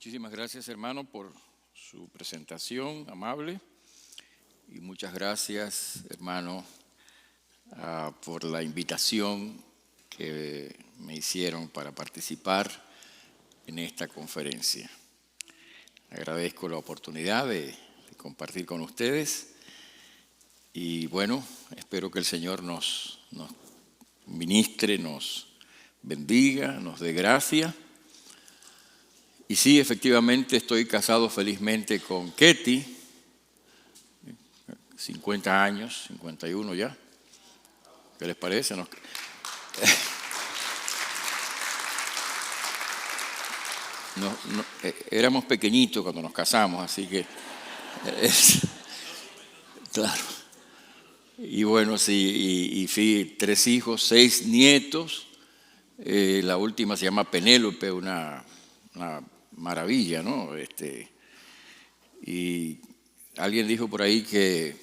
Muchísimas gracias, hermano, por su presentación amable y muchas gracias, hermano, por la invitación que me hicieron para participar en esta conferencia. Agradezco la oportunidad de compartir con ustedes y bueno, espero que el Señor nos ministre, nos bendiga, nos dé gracia. Y sí, efectivamente, estoy casado felizmente con Ketty, 50 años, 51 ya. ¿Qué les parece? Éramos pequeñitos cuando nos casamos, así que... claro. Y bueno, sí, y 3 hijos, 6 nietos. La última se llama Penélope, una maravilla, ¿no? Y alguien dijo por ahí que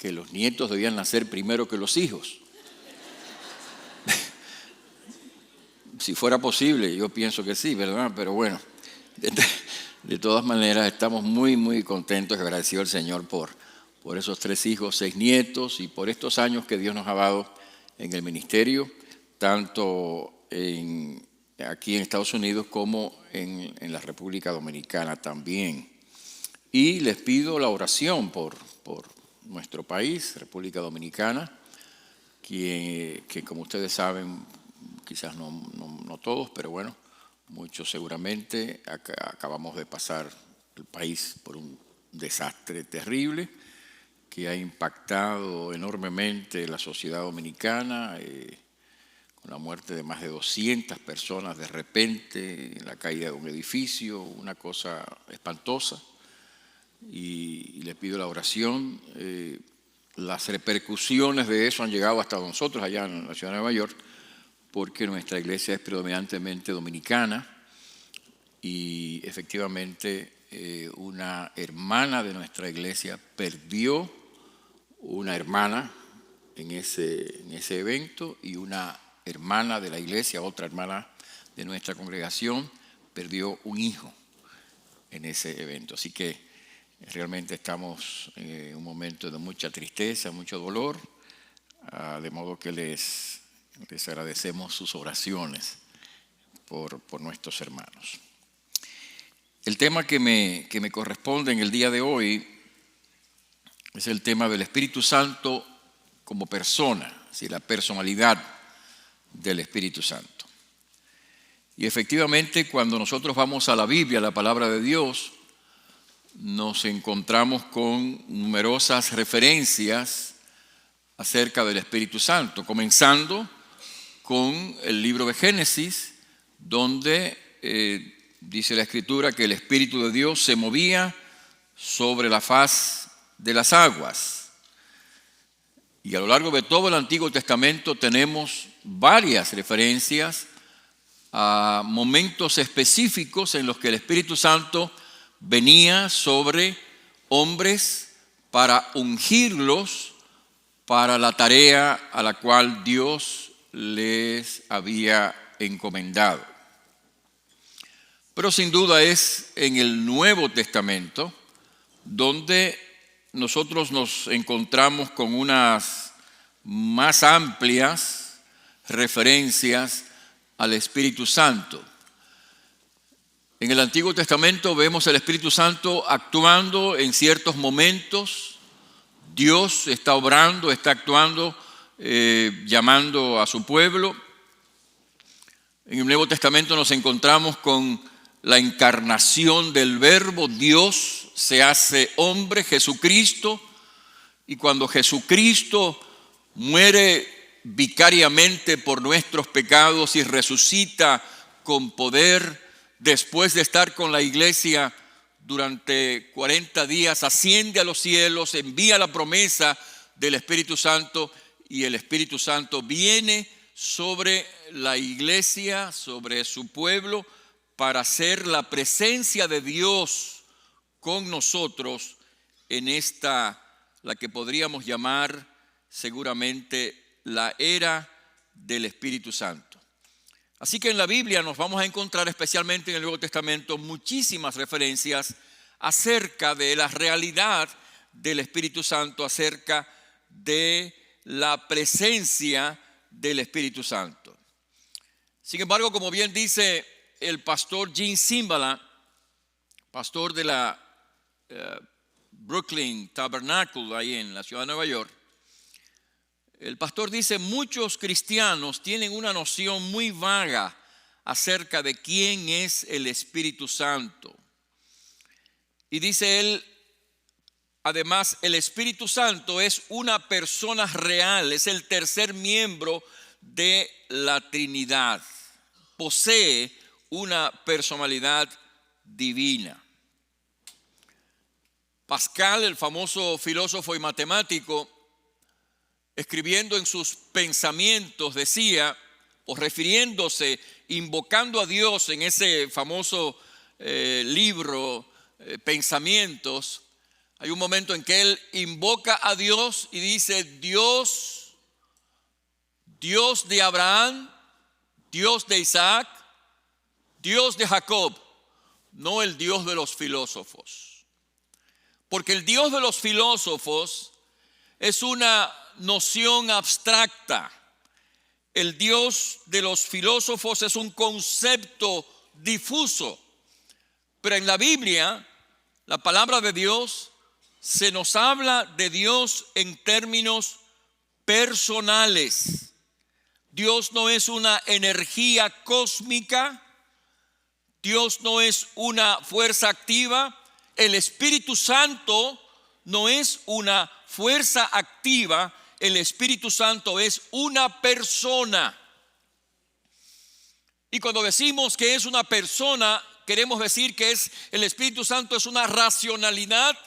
los nietos debían nacer primero que los hijos. Si fuera posible, yo pienso que sí, ¿verdad? Pero bueno, de todas maneras estamos muy, muy contentos y agradecidos al Señor por esos 3 hijos, 6 nietos y por estos años que Dios nos ha dado en el ministerio, tanto aquí en Estados Unidos como en la República Dominicana también. Y les pido la oración por nuestro país, República Dominicana, que como ustedes saben, quizás no todos, pero bueno, muchos seguramente, acabamos de pasar el país por un desastre terrible que ha impactado enormemente la sociedad dominicana, con la muerte de más de 200 personas de repente, la caída de un edificio, una cosa espantosa. Y le pido la oración. Las repercusiones de eso han llegado hasta nosotros allá en la ciudad de Nueva York, porque nuestra iglesia es predominantemente dominicana y efectivamente una hermana de nuestra iglesia perdió una hermana en ese evento y una hermana de la iglesia, otra hermana de nuestra congregación, perdió un hijo en ese evento. Así que realmente estamos en un momento de mucha tristeza, mucho dolor, de modo que les agradecemos sus oraciones por nuestros hermanos. El tema que me corresponde en el día de hoy es el tema del Espíritu Santo como persona, es decir, la personalidad del Espíritu Santo. Y efectivamente, cuando nosotros vamos a la Biblia, a la palabra de Dios, nos encontramos con numerosas referencias acerca del Espíritu Santo, comenzando con el libro de Génesis, donde dice la Escritura que el Espíritu de Dios se movía sobre la faz de las aguas. Y a lo largo de todo el Antiguo Testamento tenemos varias referencias a momentos específicos en los que el Espíritu Santo venía sobre hombres para ungirlos para la tarea a la cual Dios les había encomendado. Pero sin duda es en el Nuevo Testamento donde nosotros nos encontramos con unas más amplias referencias al Espíritu Santo. En el Antiguo Testamento vemos el Espíritu Santo actuando en ciertos momentos. Dios está obrando, está actuando, llamando a su pueblo. En el Nuevo Testamento nos encontramos con la encarnación del Verbo. Dios se hace hombre, Jesucristo, y cuando Jesucristo muere vicariamente por nuestros pecados y resucita con poder, después de estar con la iglesia durante 40 días, asciende a los cielos, envía la promesa del Espíritu Santo y el Espíritu Santo viene sobre la iglesia, sobre su pueblo, para ser la presencia de Dios con nosotros en esta, la que podríamos llamar seguramente la era del Espíritu Santo. Así que en la Biblia nos vamos a encontrar, especialmente en el Nuevo Testamento, muchísimas referencias acerca de la realidad del Espíritu Santo, acerca de la presencia del Espíritu Santo. Sin embargo, como bien dice el pastor Gene Cymbala, pastor de la Brooklyn Tabernacle, ahí en la ciudad de Nueva York, el pastor dice: muchos cristianos tienen una noción muy vaga acerca de quién es el Espíritu Santo. Y dice él, además, el Espíritu Santo es una persona real, es el tercer miembro de la Trinidad. Posee una personalidad divina. Pascal, el famoso filósofo y matemático, escribiendo en sus pensamientos, decía, o refiriéndose, invocando a Dios en ese famoso libro, Pensamientos, hay un momento en que él invoca a Dios y dice: Dios de Abraham, Dios de Isaac, Dios de Jacob, no el Dios de los filósofos. Porque el Dios de los filósofos es una noción abstracta. El Dios de los filósofos es un concepto difuso. Pero en la Biblia, la palabra de Dios, se nos habla de Dios en términos personales. Dios no es una energía cósmica. Dios no es una fuerza activa. El Espíritu Santo no es una fuerza activa. El Espíritu Santo es una persona. Y cuando decimos que es una persona, queremos decir que el Espíritu Santo es una racionalidad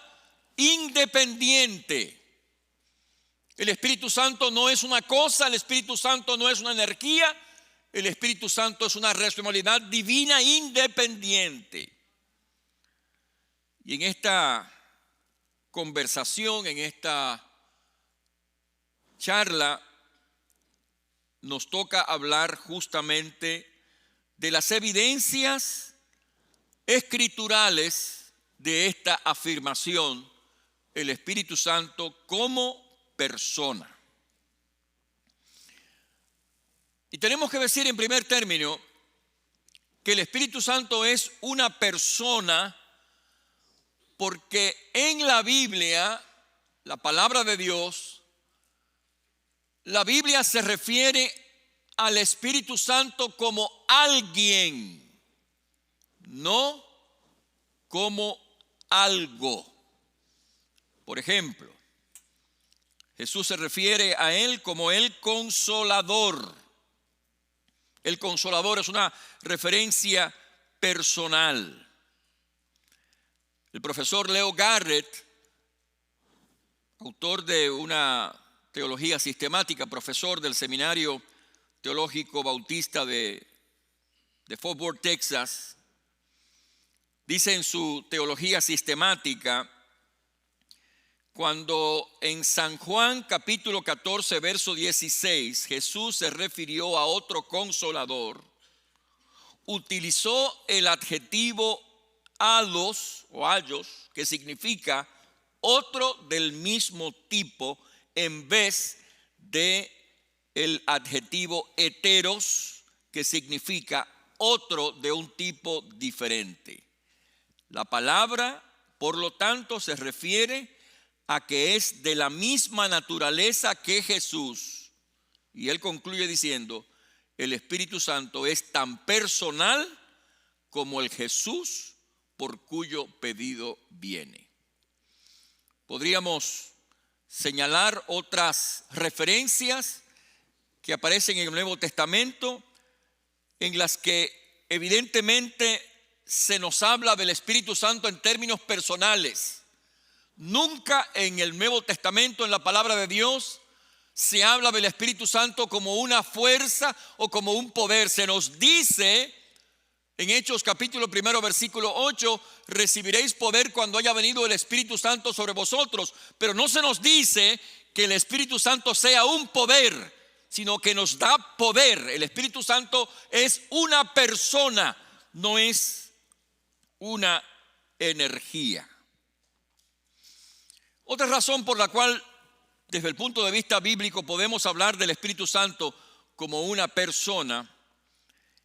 independiente. El Espíritu Santo no es una cosa, el Espíritu Santo no es una energía, el Espíritu Santo es una racionalidad divina independiente. Y en esta conversación, en esta charla, nos toca hablar justamente de las evidencias escriturales de esta afirmación: el Espíritu Santo como persona. Y tenemos que decir en primer término que el Espíritu Santo es una persona porque en la Biblia, la palabra de Dios, la Biblia se refiere al Espíritu Santo como alguien, no como algo. Por ejemplo, Jesús se refiere a Él como el Consolador. El Consolador es una referencia personal. El profesor Leo Garrett, autor de una teología sistemática, profesor del Seminario Teológico Bautista de Fort Worth, Texas, dice en su teología sistemática: cuando en San Juan capítulo 14, verso 16, Jesús se refirió a otro consolador, utilizó el adjetivo alos o ayos, que significa otro del mismo tipo, en vez de el adjetivo heteros, que significa otro de un tipo diferente. La palabra, por lo tanto, se refiere a que es de la misma naturaleza que Jesús. Y él concluye diciendo: el Espíritu Santo es tan personal como el Jesús por cuyo pedido viene. Podríamos señalar otras referencias que aparecen en el Nuevo Testamento, en las que evidentemente se nos habla del Espíritu Santo en términos personales. Nunca en el Nuevo Testamento, en la palabra de Dios, se habla del Espíritu Santo como una fuerza o como un poder. Se nos dice en Hechos capítulo 1, versículo 8: recibiréis poder cuando haya venido el Espíritu Santo sobre vosotros. Pero no se nos dice que el Espíritu Santo sea un poder, sino que nos da poder. El Espíritu Santo es una persona, no es una energía. Otra razón por la cual, desde el punto de vista bíblico, podemos hablar del Espíritu Santo como una persona,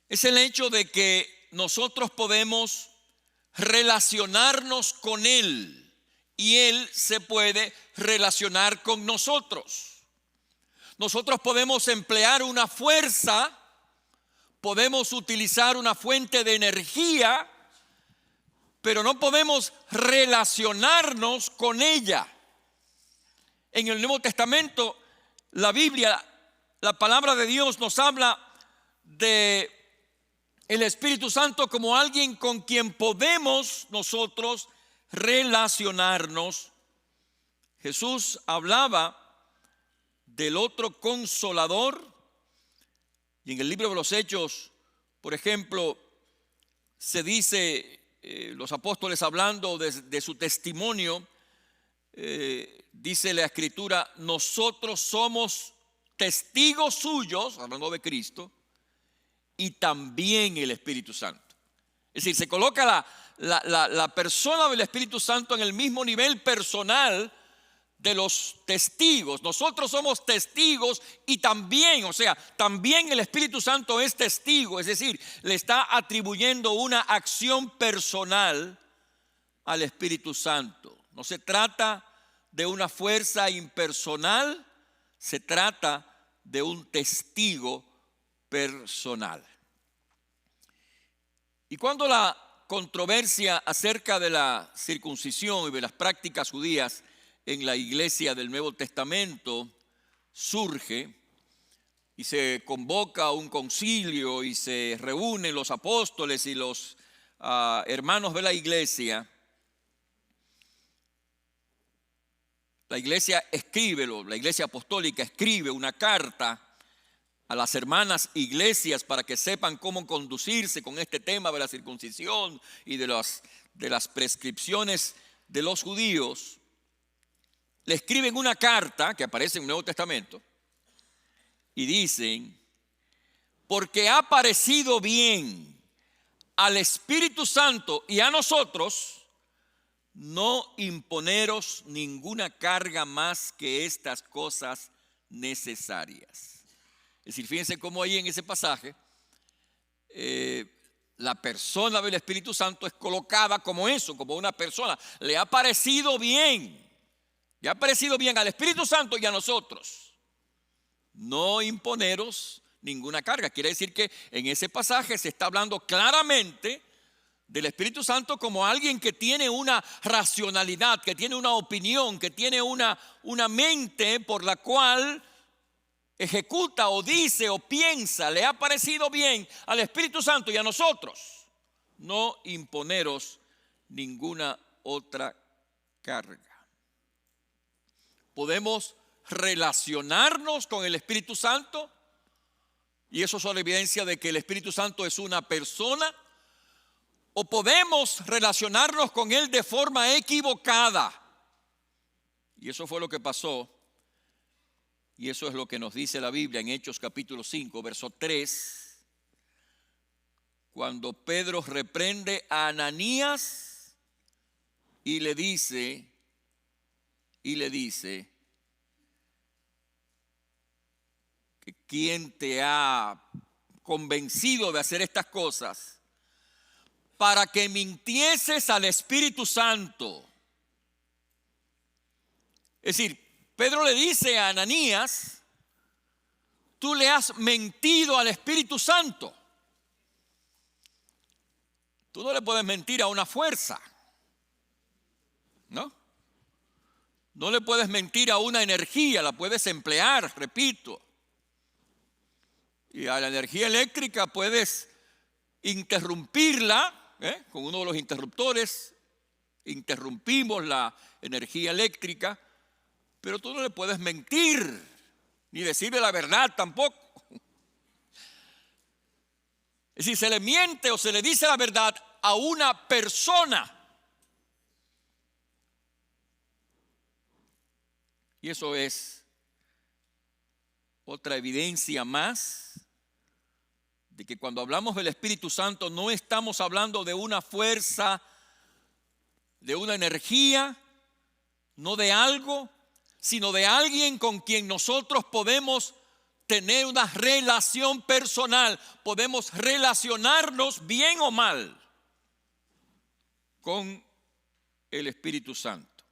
es el hecho de que nosotros podemos relacionarnos con Él y Él se puede relacionar con nosotros. Nosotros podemos emplear una fuerza, podemos utilizar una fuente de energía, pero no podemos relacionarnos con ella. En el Nuevo Testamento, la Biblia, la palabra de Dios nos habla de el Espíritu Santo como alguien con quien podemos nosotros relacionarnos. Jesús hablaba del otro consolador, y en el libro de los Hechos, por ejemplo, se dice, los apóstoles hablando de su testimonio, dice la Escritura, nosotros somos testigos suyos, hablando de Cristo, y también el Espíritu Santo. Es decir, se coloca la persona del Espíritu Santo en el mismo nivel personal de los testigos. Nosotros somos testigos y también, también el Espíritu Santo es testigo, es decir, le está atribuyendo una acción personal al Espíritu Santo. No se trata de una fuerza impersonal, se trata de un testigo personal. Y cuando la controversia acerca de la circuncisión y de las prácticas judías en la iglesia del Nuevo Testamento surge y se convoca un concilio y se reúnen los apóstoles y los hermanos de la iglesia escribe, la iglesia apostólica escribe una carta a las hermanas iglesias para que sepan cómo conducirse con este tema de la circuncisión y de las prescripciones de los judíos. Le escriben una carta que aparece en el Nuevo Testamento y dicen, porque ha parecido bien al Espíritu Santo y a nosotros no imponeros ninguna carga más que estas cosas necesarias. Es decir, fíjense cómo ahí en ese pasaje la persona del Espíritu Santo es colocada como eso, como una persona. Le ha parecido bien al Espíritu Santo y a nosotros no imponeros ninguna carga. Quiere decir que en ese pasaje se está hablando claramente del Espíritu Santo como alguien que tiene una racionalidad, que tiene una opinión, que tiene una mente por la cual ejecuta o dice o piensa. Le ha parecido bien al Espíritu Santo y a nosotros no imponeros ninguna otra carga. Podemos relacionarnos con el Espíritu Santo y eso es una evidencia de que el Espíritu Santo es una persona, o podemos relacionarnos con Él de forma equivocada. Y eso fue lo que pasó. Y eso es lo que nos dice la Biblia en Hechos capítulo 5, verso 3. Cuando Pedro reprende a Ananías y le dice, que quién te ha convencido de hacer estas cosas, para que mintieses al Espíritu Santo. Es decir, Pedro le dice a Ananías, tú le has mentido al Espíritu Santo. Tú no le puedes mentir a una fuerza, ¿no? No le puedes mentir a una energía, la puedes emplear, repito. Y a la energía eléctrica puedes interrumpirla, con uno de los interruptores, interrumpimos la energía eléctrica, pero tú no le puedes mentir, ni decirle la verdad tampoco. Es decir, se le miente o se le dice la verdad a una persona. Y eso es otra evidencia más de que cuando hablamos del Espíritu Santo no estamos hablando de una fuerza, de una energía, no de algo, sino de alguien con quien nosotros podemos tener una relación personal, podemos relacionarnos bien o mal con el Espíritu Santo.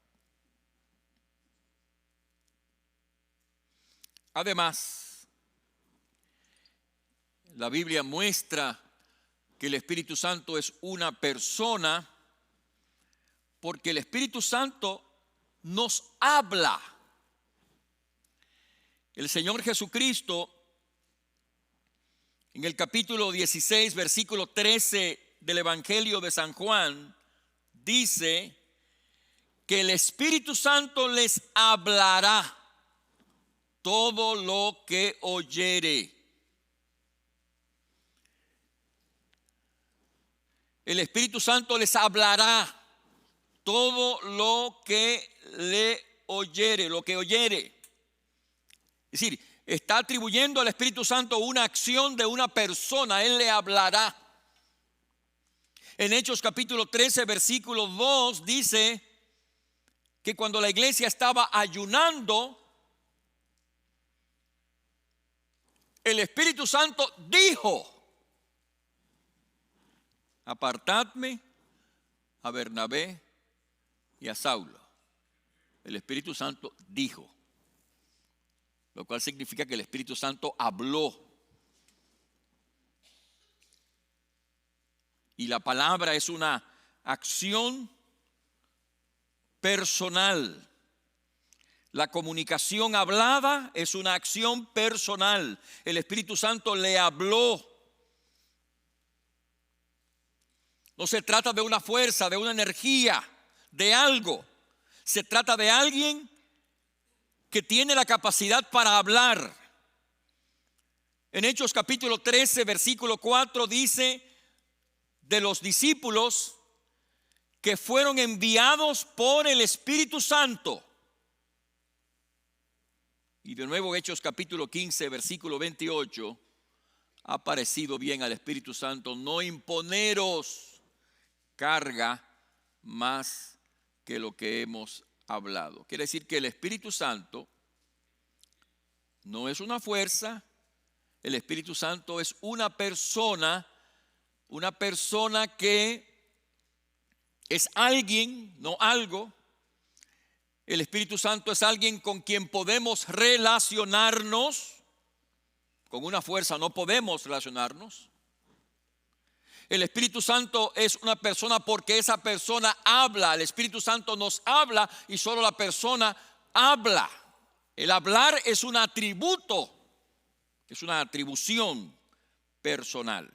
Además, la Biblia muestra que el Espíritu Santo es una persona porque el Espíritu Santo nos habla. El Señor Jesucristo, en el capítulo 16, versículo 13 del Evangelio de San Juan, dice que el Espíritu Santo les hablará todo lo que oyere. El Espíritu Santo les hablará todo lo que le oyere, lo que oyere. Es decir, está atribuyendo al Espíritu Santo una acción de una persona. Él le hablará. En Hechos capítulo 13, versículo 2 dice que cuando la iglesia estaba ayunando, el Espíritu Santo dijo: apartadme a Bernabé y a Saulo. El Espíritu Santo dijo, lo cual significa que el Espíritu Santo habló. Y la palabra es una acción personal. La comunicación hablada es una acción personal. El Espíritu Santo le habló. No se trata de una fuerza, de una energía, de algo. Se trata de alguien que tiene la capacidad para hablar. En Hechos capítulo 13, versículo 4 dice de los discípulos que fueron enviados por el Espíritu Santo. Y de nuevo Hechos capítulo 15, versículo 28, ha parecido bien al Espíritu Santo no imponeros carga más que lo que hemos hablado. Quiere decir que el Espíritu Santo no es una fuerza, el Espíritu Santo es una persona que es alguien, no algo. El Espíritu Santo es alguien con quien podemos relacionarnos. Con una fuerza no podemos relacionarnos. El Espíritu Santo es una persona porque esa persona habla. El Espíritu Santo nos habla y solo la persona habla. El hablar es un atributo, es una atribución personal.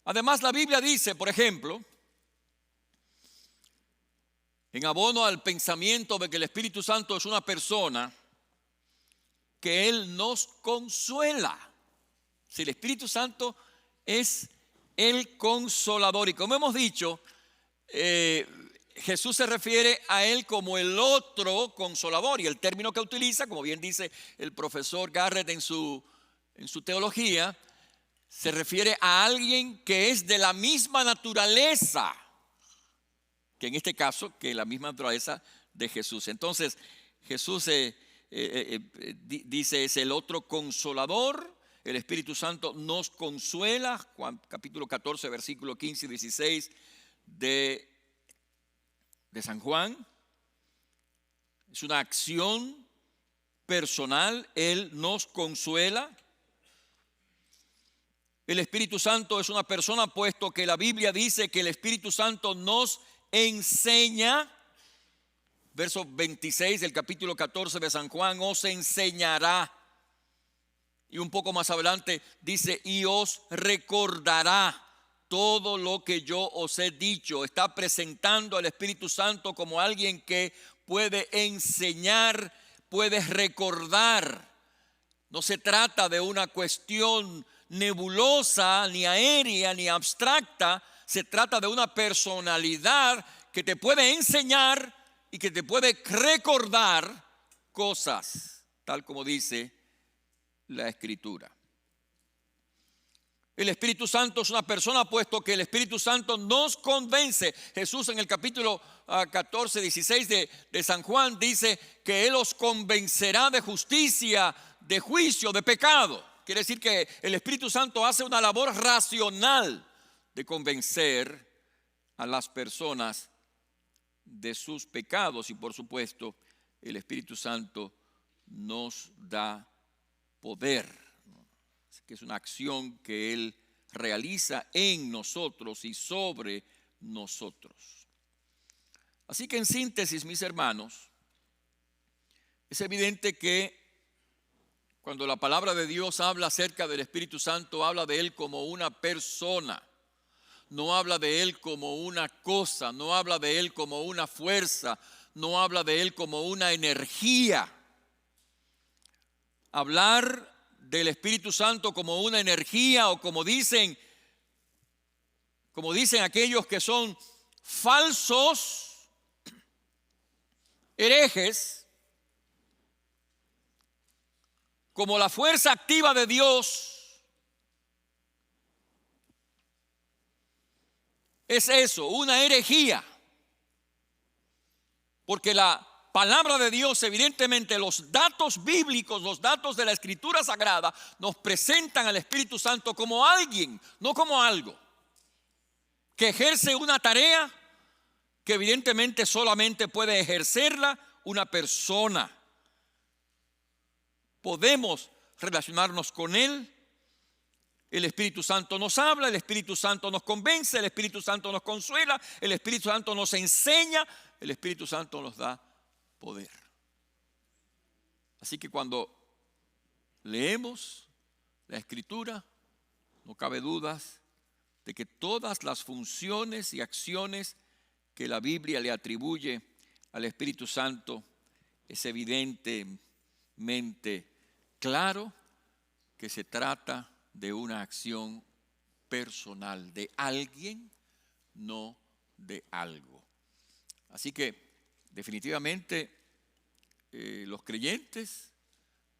Además, la Biblia dice, por ejemplo, en abono al pensamiento de que el Espíritu Santo es una persona, que Él nos consuela. Si el Espíritu Santo es el consolador. Y como hemos dicho, Jesús se refiere a Él como el otro consolador. Y el término que utiliza, como bien dice el profesor Garrett en su teología, se refiere a alguien que es de la misma naturaleza, que en este caso, que la misma naturaleza de Jesús. Entonces, Jesús dice es el otro consolador. El Espíritu Santo nos consuela. Juan capítulo 14, versículo 15 y 16 de San Juan. Es una acción personal. Él nos consuela. El Espíritu Santo es una persona, puesto que la Biblia dice que el Espíritu Santo nos enseña. Verso 26 del capítulo 14 de San Juan: os enseñará. Y un poco más adelante dice: y os recordará todo lo que yo os he dicho. Está presentando al Espíritu Santo como alguien que puede enseñar, puede recordar. No se trata de una cuestión nebulosa, ni aérea, ni abstracta. Se trata de una personalidad que te puede enseñar y que te puede recordar cosas. tal como dice la Escritura. El Espíritu Santo es una persona, puesto que el Espíritu Santo nos convence. Jesús en el capítulo 14, 16 de San Juan dice que Él os convencerá de justicia, de juicio, de pecado. Quiere decir que el Espíritu Santo hace una labor racional de convencer a las personas de sus pecados. Y por supuesto, el Espíritu Santo nos da poder. Que es una acción que Él realiza en nosotros y sobre nosotros. Así que en síntesis, mis hermanos, es evidente que cuando la palabra de Dios habla acerca del Espíritu Santo, habla de Él como una persona, no habla de Él como una cosa, no habla de Él como una fuerza, no habla de Él como una energía. Hablar del Espíritu Santo como una energía, o como dicen aquellos que son falsos, herejes, como la fuerza activa de Dios, es eso, una herejía. Porque la palabra de Dios, evidentemente los datos bíblicos, los datos de la Escritura Sagrada nos presentan al Espíritu Santo como alguien, no como algo, que ejerce una tarea que evidentemente solamente puede ejercerla una persona. Podemos relacionarnos con Él. El Espíritu Santo nos habla, el Espíritu Santo nos convence, el Espíritu Santo nos consuela, el Espíritu Santo nos enseña, el Espíritu Santo nos da poder. Así que cuando leemos la Escritura, no cabe dudas de que todas las funciones y acciones que la Biblia le atribuye al Espíritu Santo, es evidentemente claro que se trata de una acción personal de alguien, no de algo. Así que definitivamente los creyentes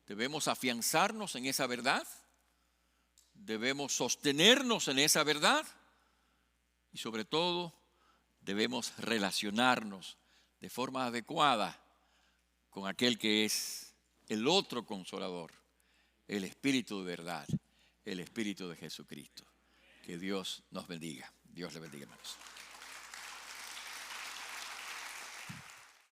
debemos afianzarnos en esa verdad, debemos sostenernos en esa verdad y sobre todo debemos relacionarnos de forma adecuada con aquel que es el otro consolador, el Espíritu de verdad, el Espíritu de Jesucristo. Que Dios nos bendiga. Dios le bendiga, hermanos.